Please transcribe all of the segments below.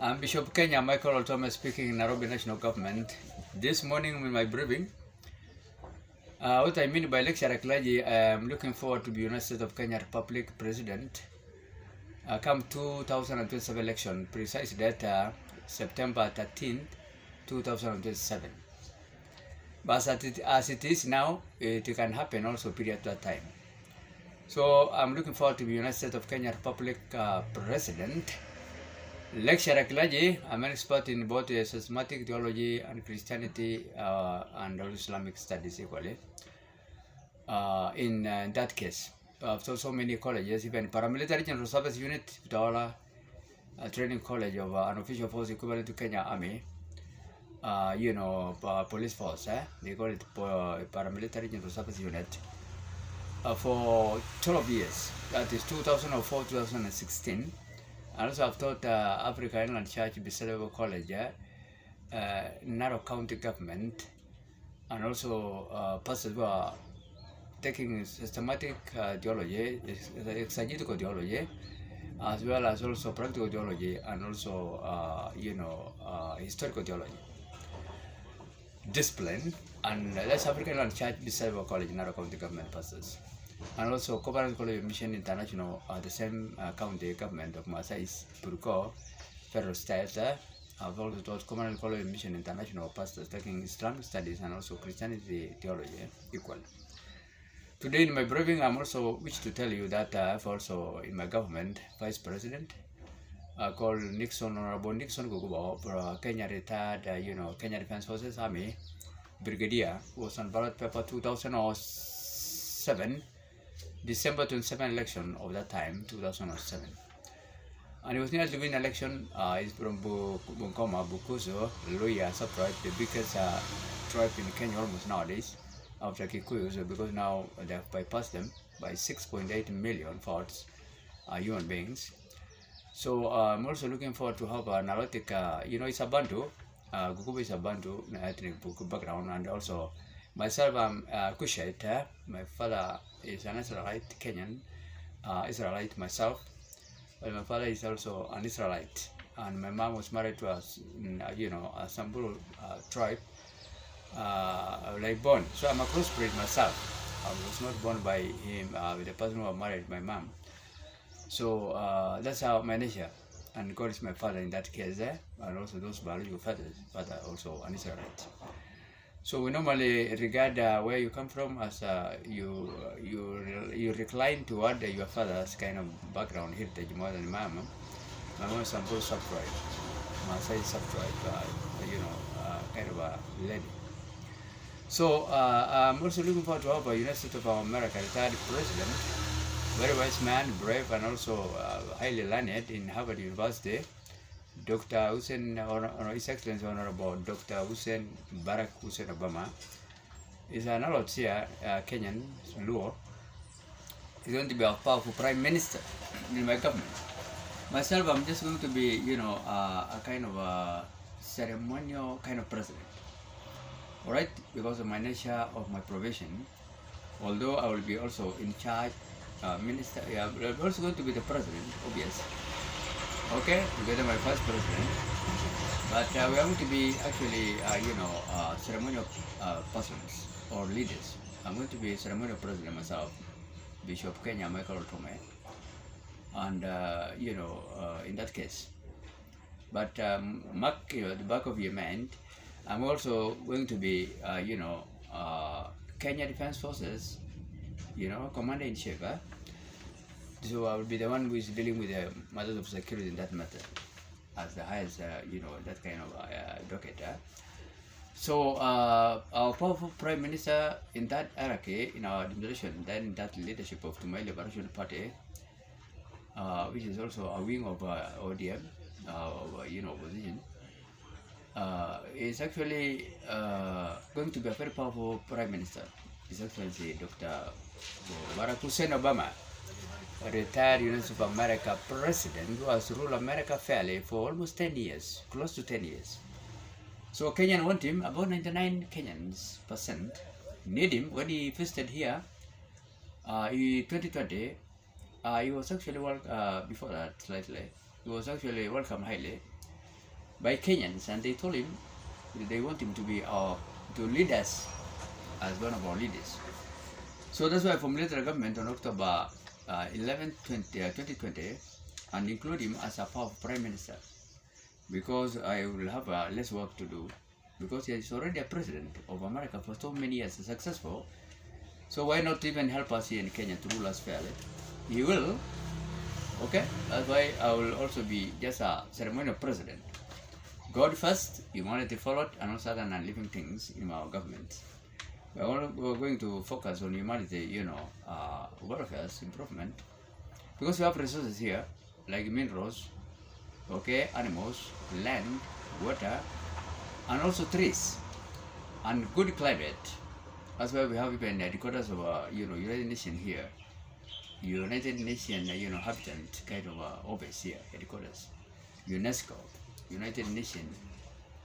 I'm Bishop Kenya Michael Thomas speaking in Nairobi National Government. This morning with my briefing, what I mean by lecture clergy, I am looking forward to be United States of Kenya Republic President come 2027 election, precise date September 13th, 2027. But as it is now, it can happen also period that time. So I'm looking forward to be United States of Kenya Republic President. Lecturer clergy, I'm an expert in both systematic theology and Christianity and Islamic studies equally. In that case, so many colleges, even paramilitary general service unit, Dawala training college of an official force equivalent to Kenya Army, police force, they call it paramilitary general service unit, for 12 years, that is 2004-2016. And also I've taught Africa Inland Church Biselevo College, Narrow County Government, and also pastors who are taking systematic theology, exegetical theology, as well as also practical theology, and also historical theology. Discipline, and that's African Inland Church Biselevo College, Narrow County Government pastors. And also Confines College of Mission International, the same county government of Masais, Purko, Federal State. I've also taught Confines College of Mission International pastors taking Islamic studies and also Christianity theology equal. Today in my briefing, I'm also wish to tell you that I've also in my government Vice President called Honorable Nixon Gugubo for Kenya retired, Kenya Defense Forces Army Brigadier, who was on ballot paper 2007. December 27 election of that time, 2007. And he was near to win election. He's from Bungoma, Bukusu, Luya subtribe, the biggest tribe in Kenya almost nowadays, after Kikuyus, because now they have bypassed them by 6.8 million votes, human beings. So I'm also looking forward to have an analytic, it's a Bantu, Gukubu is a Bantu ethnic background, and also myself, I'm Kushite. My father is an Israelite, Kenyan Israelite myself, but my father is also an Israelite, and my mom was married to a Samburu tribe, like born. So I'm a crossbreed myself. I was not born by him with the person who married my mom. So that's how my nature, and God is my father in that case, and also those biological fathers, father also an Israelite. So we normally regard where you come from as you recline toward your father's kind of background heritage more than my mom. My mom is Samburu subtribe, Maasai subtribe, kind of a lady. So I'm also looking forward to have a United States of America retired president, very wise man, brave, and also highly learned in Harvard University. Dr. Hussein, His Excellency Honorable Dr. Hussein Barack Hussein Obama is an adult here, Kenyan, Luo. He's going to be a powerful prime minister in my government. Myself, I'm just going to be, a kind of a ceremonial kind of president. All right, because of my nature of my profession, although I will be also in charge, minister, I'm also going to be the president, obviously. Okay, together my first president, but we are going to be actually, ceremonial persons or leaders. I'm going to be a ceremonial president myself, Bishop Kenya Michael Tome, and in that case. But mark the back of your mind, I'm also going to be, Kenya Defense Forces, Commander in Chief. So I will be the one who is dealing with the matters of security in that matter, as the highest, that kind of docket. So our powerful Prime Minister in that hierarchy, in our administration, then that leadership of Tumaini Liberation Party, which is also a wing of ODM, opposition, is actually going to be a very powerful Prime Minister. His Excellency Dr. Barack Hussein Obama, a retired United States of America president who has ruled America fairly for almost 10 years, close to 10 years. So Kenyan want him, about 99 Kenyans percent need him. When he visited here in 2020, he was actually before that slightly, he was actually welcomed highly by Kenyans, and they told him they want him to be to lead us as one of our leaders. So that's why I formulated a government on October 11, 2020, and include him as a prime minister, because I will have less work to do, because he is already a president of America for so many years, successful. So why not even help us here in Kenya to rule us fairly? He will. Okay, that's why I will also be just a ceremonial president. God first, humanity followed, and also other non-living things in our government. We're going to focus on humanity, welfare improvement, because we have resources here like minerals, okay, animals, land, water, and also trees, and good climate. That's why we have even headquarters of United Nations here. United Nations, habitant kind of office here, headquarters. UNESCO, United Nations,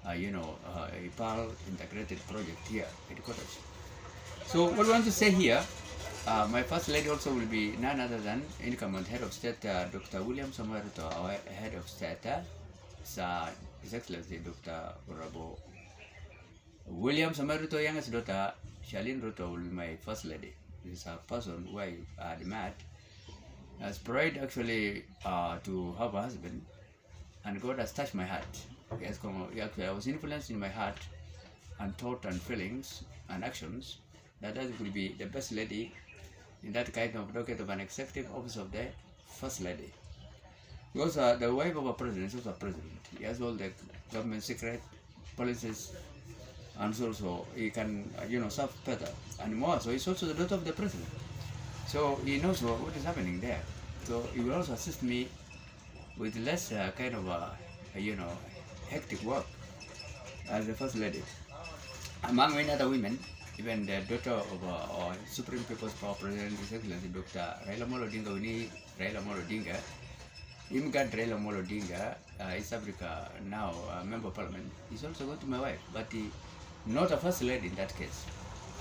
a PAL integrated project here, headquarters. So what I want to say here, my first lady also will be none other than incumbent head of state, Dr. William Samoei Ruto, our head of state, His Excellency Dr. Honorable William Samoei Ruto, youngest daughter, Charlene Ruto, will be my first lady. This is a person who I admired, has prayed actually to have a husband, and God has touched my heart. Yes, actually, I was influenced in my heart and thought and feelings and actions that will be the best lady in that kind of docket of an executive office of the first lady. Because the wife of a president is also a president. He has all the government secret policies, and also he can serve better and more. So he's also the daughter of the president. So he knows what is happening there. So he will also assist me with less kind of hectic work as the first lady. Among many other women, even the daughter of our Supreme People's Power President, His Excellency Dr. Raila Amolo Odinga, we need Raila Amolo Odinga. Immigrant Raila Amolo Odinga, East Africa now member of parliament, is also going to my wife, but not a first lady in that case.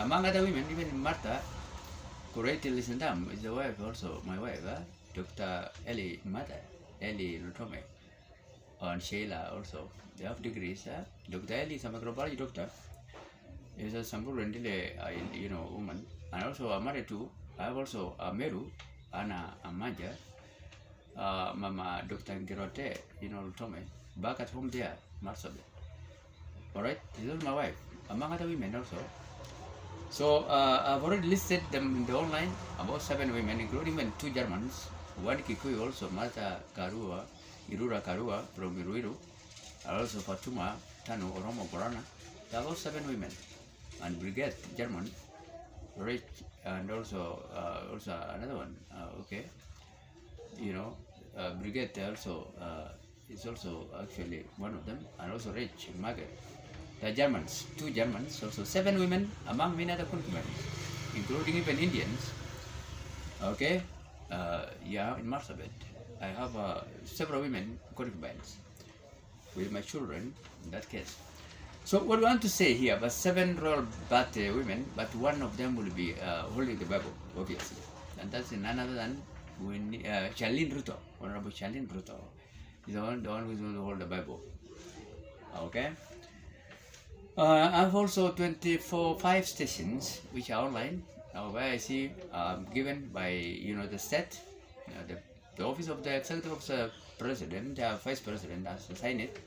Among other women, even Martha Kureti Lisandam is the wife, also my wife, Dr. Eli Mata, Eli Lutome, and Sheila also. They have degrees. Dr. Eli is a microbiology doctor. Is a Samburu woman, and also married to. I have also Meru, Anna Amaja, Mama Dr. Ngirote, Lutome, back at home there, Marsabe. Alright, this is my wife, among other women also. So I've already listed them in the online, about 7 women, including even 2 Germans, 1 Kikuyu also, Martha Karua, Irura Karua from Iruiru, and also Fatuma Tanu Oromo Borana. There are about 7 women, and Brigade German, Rich, and also another one, okay, Brigade also is also actually one of them, and also Rich Margaret. The Germans, 2 Germans, also 7 women, among many other concubines, including even Indians. Okay, in Marsabit, I have several women concubines with my children in that case. So what we want to say here, but 7 royal birth women, but one of them will be holding the Bible, obviously, and that's none other than Charlene Ruto, Honorable Charlene Ruto, is the one who's going to hold the Bible. Okay. I have also 5 stations which are online, where I see given by the state, the office of the executive officer president, vice president has assigned it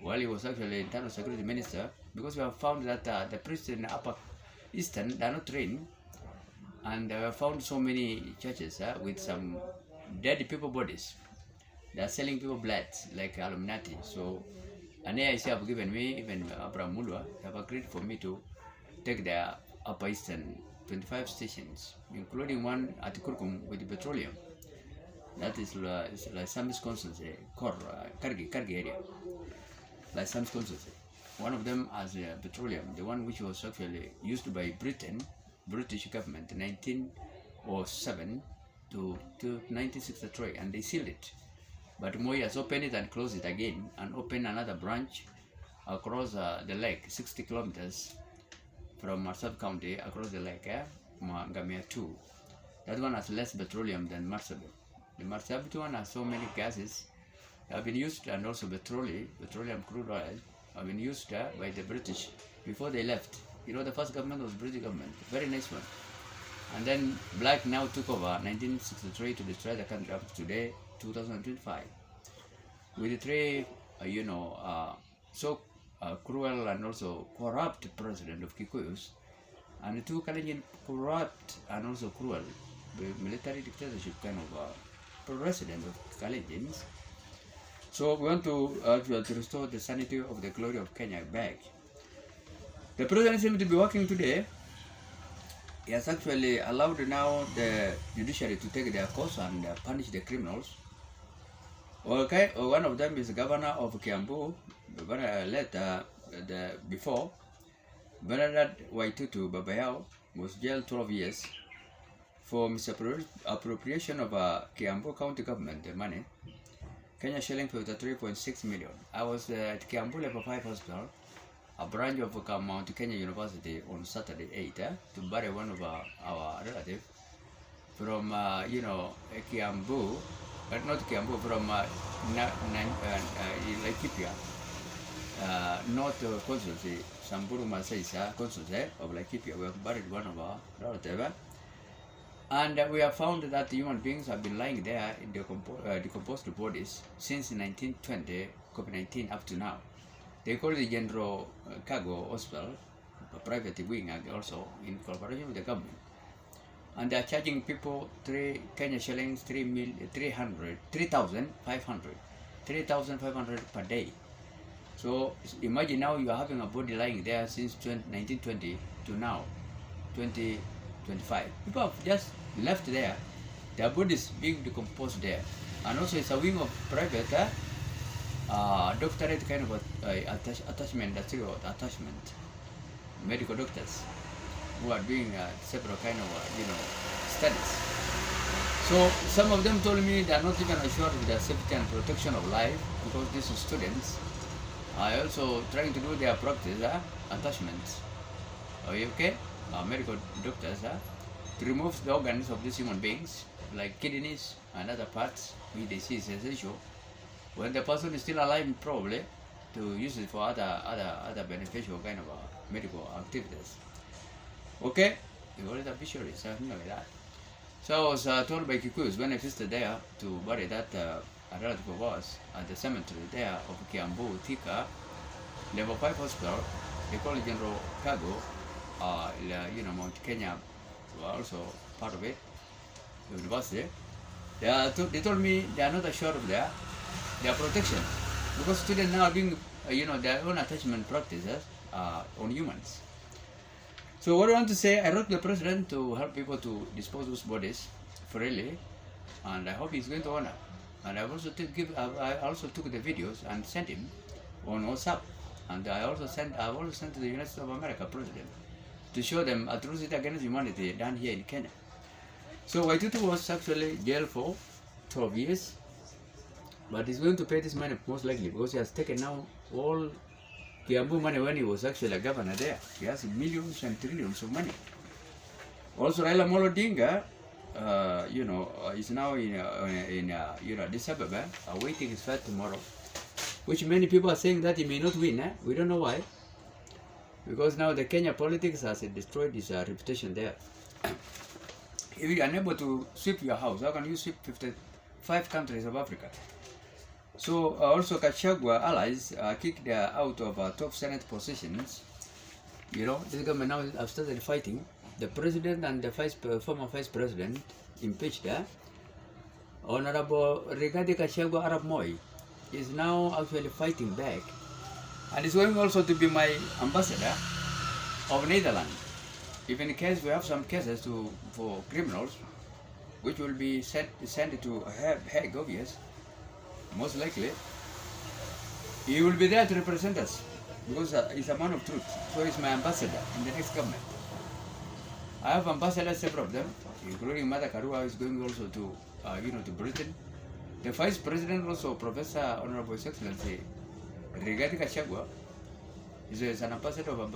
while he was actually internal security minister, because we have found that the priests in Upper Eastern, they are not trained, and we have found so many churches with some dead people bodies. They are selling people blood like Illuminati. So an AIC have given me, even Abraham Mulwa, have agreed for me to take the Upper Eastern 25 stations, including one at Kurkum with petroleum. That is like some constituency, Kargi area. Like some constituency. One of them has petroleum, the one which was actually used by British government in 1907 to 1963, and they sealed it. But Moi has opened it and closed it again, and opened another branch across the lake, 60 kilometers from Marsabit County across the lake, Ngamia 2. That one has less petroleum than Marsabit. The Marsabit one has so many gases have been used, and also petroleum crude oil have been used by the British before they left. You know, the first government was British government, very nice one. And then Black now took over 1963 to destroy the country up to today, 2025. With the three, so cruel and also corrupt president of Kikuyus, and the two Kalenjin corrupt and also cruel military dictatorship kind of president of Kalenjins. So we want to restore the sanity of the glory of Kenya back. The president seems to be working today. He has actually allowed now the judiciary to take their course and punish the criminals. Okay, one of them is the governor of Kiambu, before. Bernard Waitutu Babayao was jailed 12 years for misappropriation of Kiambu County government money, Kenya shilling 53.6 million. I was at Kiambu Level 5 Hospital, a branch of Mount Kenya University, on Saturday 8 to bury one of our relatives from, Kiambu, but not Kiambu, from Laikipia, North Consulcy, Samburu Masaisa Consulcy of Laikipia. We have buried one of our relatives. And we have found that human beings have been lying there in decomposed bodies since 1920, COVID-19 up to now. They call it General Cargo Hospital, a private wing also in collaboration with the government. And they are charging people Kenya shillings 3,500 per day. So imagine now you are having a body lying there since 1920 to now, 2025. People have just left there, their bodies being decomposed there. And also it's a wing of private doctorate kind of attachment, medical doctors who are doing several kind of studies. So some of them told me they are not even assured with the safety and protection of life, because these students are also trying to do their practice attachments. Okay, medical doctors to remove the organs of these human beings, like kidneys and other parts which they see is essential. When the person is still alive, probably to use it for other beneficial kind of medical activities. Okay, you already have visually something like that. So I was told by Kikuyus when I visited there to bury that a relative of ours at the cemetery there of Kiambu, Thika, Level 5 Hospital. They call it General Cargo, Mount Kenya were also part of it, the university. They told me they are not assured of their protection, because students now are doing their own attachment practices on humans. So what I want to say, I wrote the president to help people to dispose those bodies freely, and I hope he's going to honor. And I also took the videos and sent him on WhatsApp, and I've also sent to the United States of America president to show them atrocity against humanity done here in Kenya. So Waitutu was actually jailed for 12 years, but he's going to pay this money most likely because he has taken now all Kiambu money when he was actually a governor there. He has millions and trillions of money. Also, Raila Amolo Odinga, is now in Addis Ababa, awaiting his fight tomorrow, which many people are saying that he may not win. We don't know why. Because now the Kenya politics has destroyed his reputation there. If you are unable to sweep your house, how can you sweep 55 countries of Africa? So also Kachagwa allies kicked out of top Senate positions. This government now have started fighting. The president and the former vice president impeached Honorable Rigathi Kachagwa Arap Moi is now actually fighting back, and is going also to be my ambassador of Netherlands. If in case we have some cases for criminals, which will be sent to Hague, obvious, most likely, he will be there to represent us, because he's a man of truth. So he's my ambassador in the next government. I have ambassadors, several of them, including Mother Karua, is going also to Britain. The Vice President also, Professor Honorable His Excellency Rigathi Gachagua, is an ambassador of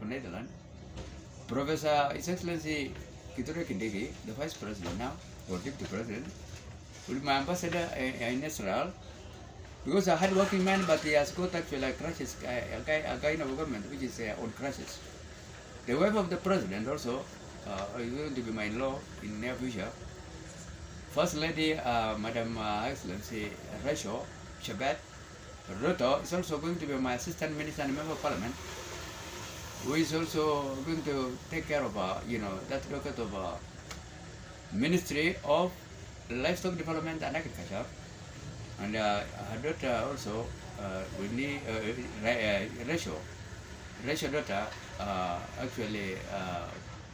Netherlands. Professor His Excellency Kithure Kindiki, the Vice President now, or Deputy President, will be my ambassador in Israel. Because a hard-working man, but he has got actually a crashes, a guy in our government which is on crashes. The wife of the president also is going to be my in-law in near future. First Lady, Madam Excellency Rachel Shabat Ruto is also going to be my assistant minister and member of parliament, who is also going to take care of, that record of Ministry of Livestock Development and Agriculture. And her daughter also, Rachel daughter, actually,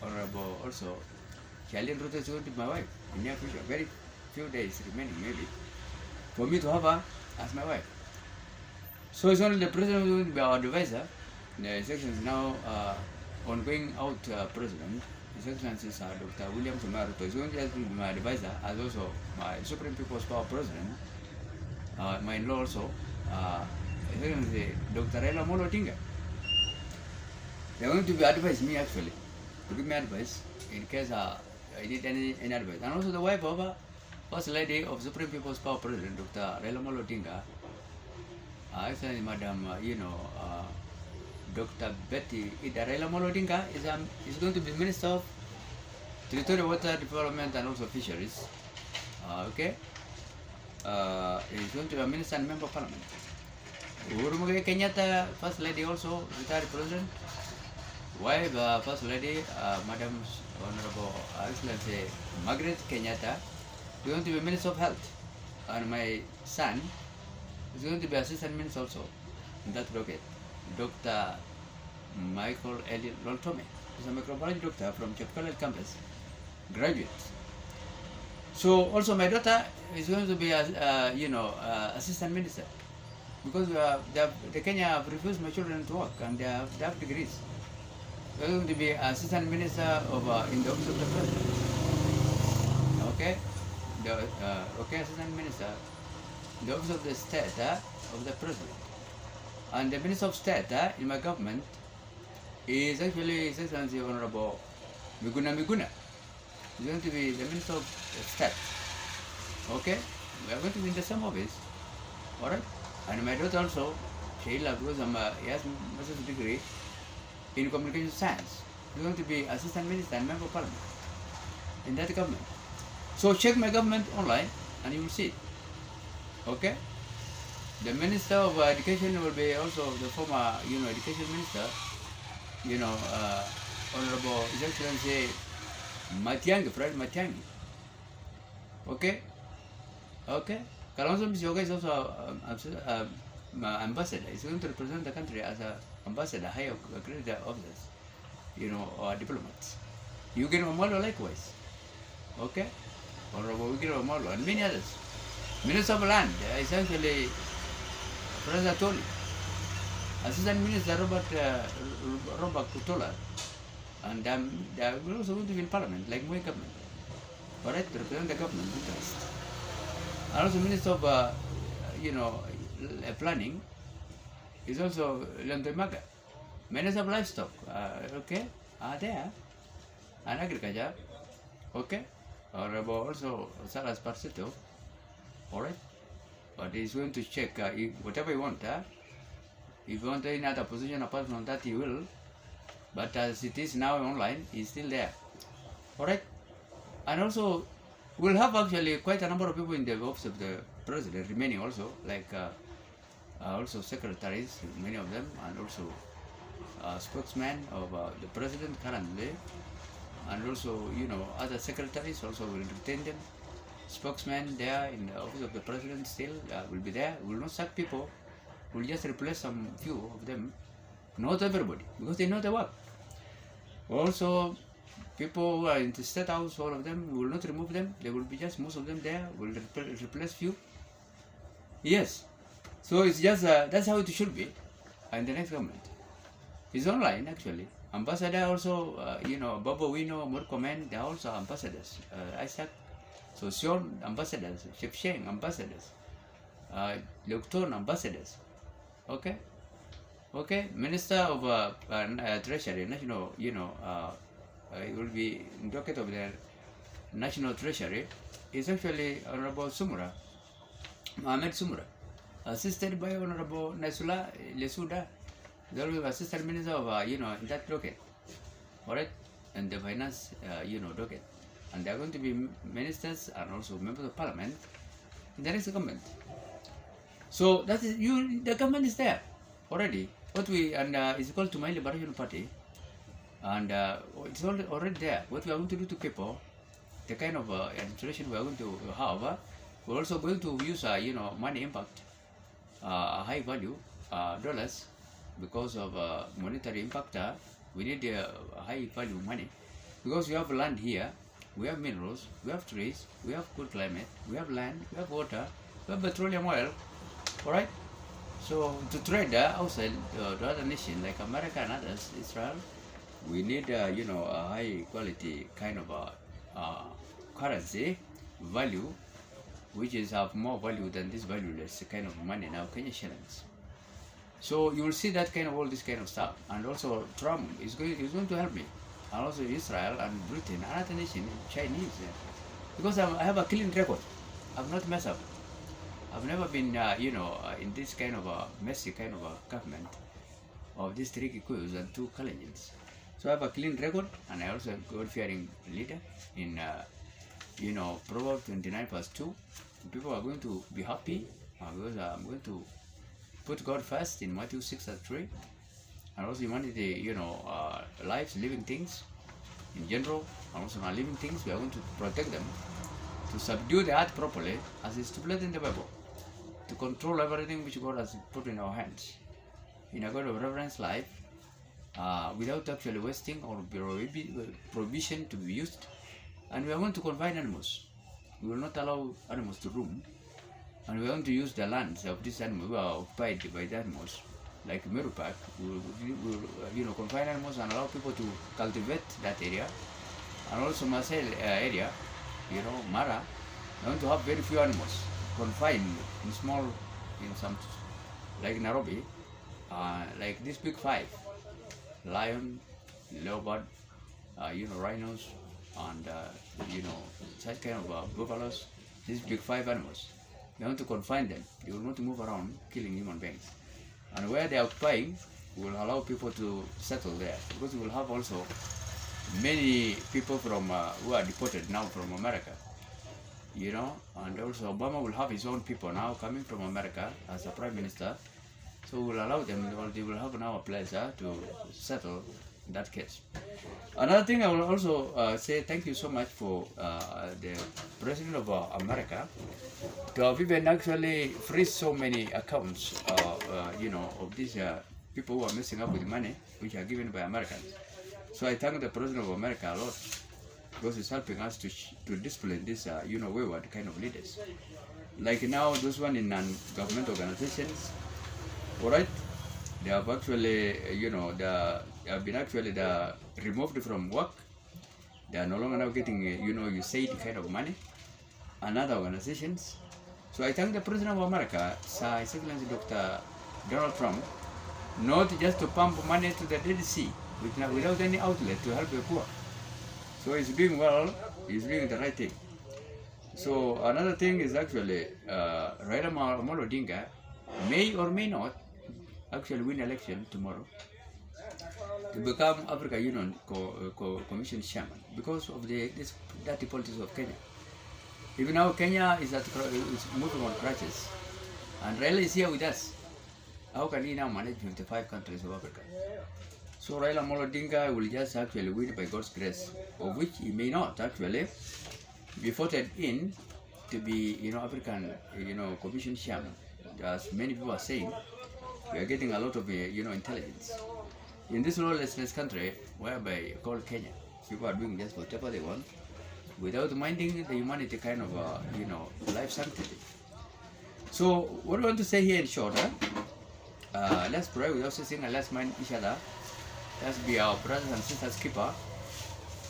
Honorable also, Charlene Ruto is going to be my wife in near future. Very few days remaining, maybe, for me to have her as my wife. So it's only the president who will be our advisor. The section is now ongoing out president. His Excellency is Dr. William Sumaruto is going to be my advisor, as also my Supreme People's Power president. My in-law also, His Excellency Dr. Raila Amolo Odinga. They're going to be advise me actually, to give me advice in case I need any advice. And also the wife of First Lady of Supreme People's Power President, Dr. Raila Amolo Odinga, actually Madam, Dr. Betty Ida Raila Amolo Odinga is going to be Minister of Territorial Water Development and also Fisheries. Okay? Is going to be a Minister and Member of Parliament. Uhuru Muigai Kenyatta, First Lady also, retired President. Wife, First Lady, Madam Honorable Excellency Margaret Kenyatta, is going to be Minister of Health. And my son is going to be Assistant Minister also in that rocket. Dr. Michael Elliot Loltome is a microbiology doctor from Chapel campus, graduate. So also my daughter is going to be assistant minister, because the Kenya have refused my children to work and they have degrees. They're going to be assistant minister of in the office of the president. Okay, assistant minister in the office of the state of the president. And the Minister of State in my government is actually His Excellency Honorable Miguna Miguna. He's going to be the Minister of State. Okay? We are going to be in the same office. Alright? And my daughter also, Sheila, because he has master's degree in communication science. He's going to be Assistant Minister and Member of Parliament in that government. So check my government online and you will see. Okay? The Minister of Education will be also the former, Education Minister, Honorable His Excellency Matiangi, Fred Matiangi. Okay? Okay? Kalonzo Musyoka is also ambassador. He's going to represent the country as an ambassador, high accredited officers, or diplomats. Eugene Wamalwa likewise. Okay? Honorable Eugene Wamalwa and many others. Minister of Land, essentially President Toli, Assistant Minister Robert Kutola, and they are also going to be in Parliament, like my government, alright, to represent the government interest. And also Minister of, Planning is also Lando Maga. Minister of Livestock, okay, are there, and Agriculture, okay, or also Salas Parcito, alright. But he's going to check whatever you want. If you want any other position apart from that, he will. But as it is now online, he's still there. Alright? And also, we'll have actually quite a number of people in the office of the president remaining also, like also secretaries, many of them, and also spokesmen of the president currently, and also, other secretaries also will retain them. Spokesman there in the office of the president still will be there. Will not sack people. Will just replace some few of them. Not everybody, because they know the work. Also, people who are in the state house, all of them, we will not remove them. There will be just most of them there. Will replace few. Yes. So it's just that's how it should be. And the next government is online actually. Ambassador also, Bobo Wino, Murkomen, they are also ambassadors. Isaac. So Sion ambassadors, Shepsheng ambassadors, Leukton ambassadors. Okay? Okay? Minister of Treasury, National, it will be in docket of the National Treasury, is actually Honorable Sumura, Mohamed Sumura. assisted by Honorable Nasula Lesuda, the Assistant Minister of, in that docket, alright, and the finance, docket. And there are going to be ministers and also members of parliament in the next government. So that is the government is there already. What we it's called to my Liberation Party, and it's already there. What we are going to do to people, the kind of administration we are going to have, we're also going to use money impact, high value dollars, because of monetary impact. We need high value money because we have land here, we have minerals, we have trees, we have good climate, we have land, we have water, we have petroleum oil. Alright? So to trade outside to other nations like America and others, Israel, we need a high quality kind of currency value, which is have more value than this valueless kind of money now, Kenya shillings. So you will see that kind of all this kind of stuff, and also Trump is going to help me, and also Israel and Britain and other nations, Chinese, because I have a clean record. I've not messed up. I've never been, in this kind of a messy kind of a government of these three Kikuyus and two Kalenjins. So I have a clean record, and I also a God-fearing leader in, Proverbs 29 verse 2. People are going to be happy because I'm going to put God first in Matthew 6 and 3. And also humanity, lives, living things in general, and also non-living things, we are going to protect them, to subdue the earth properly, as is stipulated in the Bible, to control everything which God has put in our hands, in a God of reverence life, without actually wasting or provision to be used. And we are going to confine animals. We will not allow animals to roam, and we are going to use the lands of these animals who are occupied by the animals, like Meru Park. We will confine animals and allow people to cultivate that area, and also Marcel area, Mara. We want to have very few animals confined in small, in some, like Nairobi, like this big five: lion, leopard, rhinos, and such kind of buffaloes. These big five animals. We want to confine them. They will not move around killing human beings. And where they are occupying, we will allow people to settle there, because we will have also many people from who are deported now from America, and also Obama will have his own people now coming from America as a prime minister. So we will allow them, they will have now a place to settle in that case. Another thing I will also say thank you so much for the President of America to have even actually freeze so many accounts, of these people who are messing up with money which are given by Americans. So I thank the President of America a lot, because it's helping us to discipline this, wayward kind of leaders. Like now, those one in non-government organizations, all right, they have actually, they have been actually removed from work. They are no longer now getting, USAID kind of money, and other organizations. So I thank the President of America, Sir His Excellency Dr. Donald Trump, not just to pump money to the Dead Sea without any outlet to help the poor. So he's doing well, he's doing the right thing. So another thing is actually, Raila Amolo Odinga may or may not actually win election tomorrow to become Africa Union Commission chairman, because of this dirty politics of Kenya. Even now Kenya is moving on crutches, and Raila is here with us. How can he now manage 55 countries of Africa? So Raila Amolo Odinga will just actually win by God's grace, of which he may not actually be voted in to be, African, Commission chairman. As many people are saying, we are getting a lot of, intelligence. In this lawlessness country, whereby called Kenya, people are doing just whatever they want, without minding the humanity kind of, life sanctity. So what I want to say here in short, let's pray without ceasing, and let's mind each other. Let's be our brothers and sisters keeper,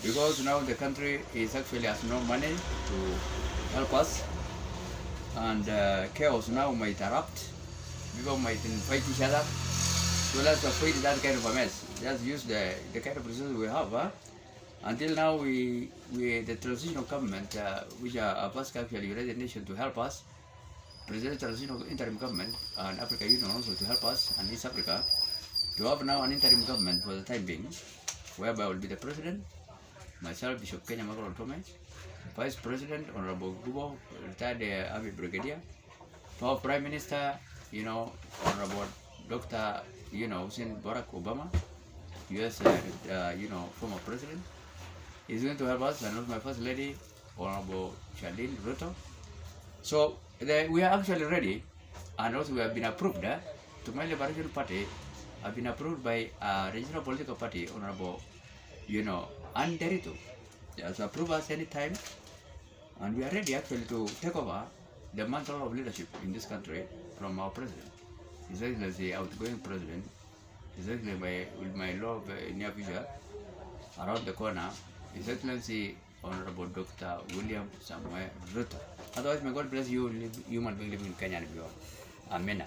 because now the country is actually has no money to help us, and chaos now might erupt. People might fight each other. So let's avoid that kind of a mess. Just use the kind of resources we have. Until now, the transitional government, which are asked actually United Nations to help us, presidential interim government and Africa Union also to help us and East Africa to have now an interim government for the time being, whereby I will be the president, myself, Bishop Kenya Makolo Tome, Vice President, Honorable Gubo, retired Army Brigadier, our Prime Minister, Honorable Dr. Hussein Barack Obama, US, former president, is going to help us, and also my First Lady, Honorable Charlene Ruto. So we are actually ready, and also we have been approved. To my Liberation Party, have been approved by a regional political party, Honorable, Anne Derito. They also approve us anytime, and we are ready actually to take over the mantle of leadership in this country from our president. His Excellency, outgoing president, His Excellency, with my love near future, around the corner, His Excellency, Honorable Dr. William Samuel Ruto. Otherwise, may God bless you, human being living in Kenya and beyond. Amen.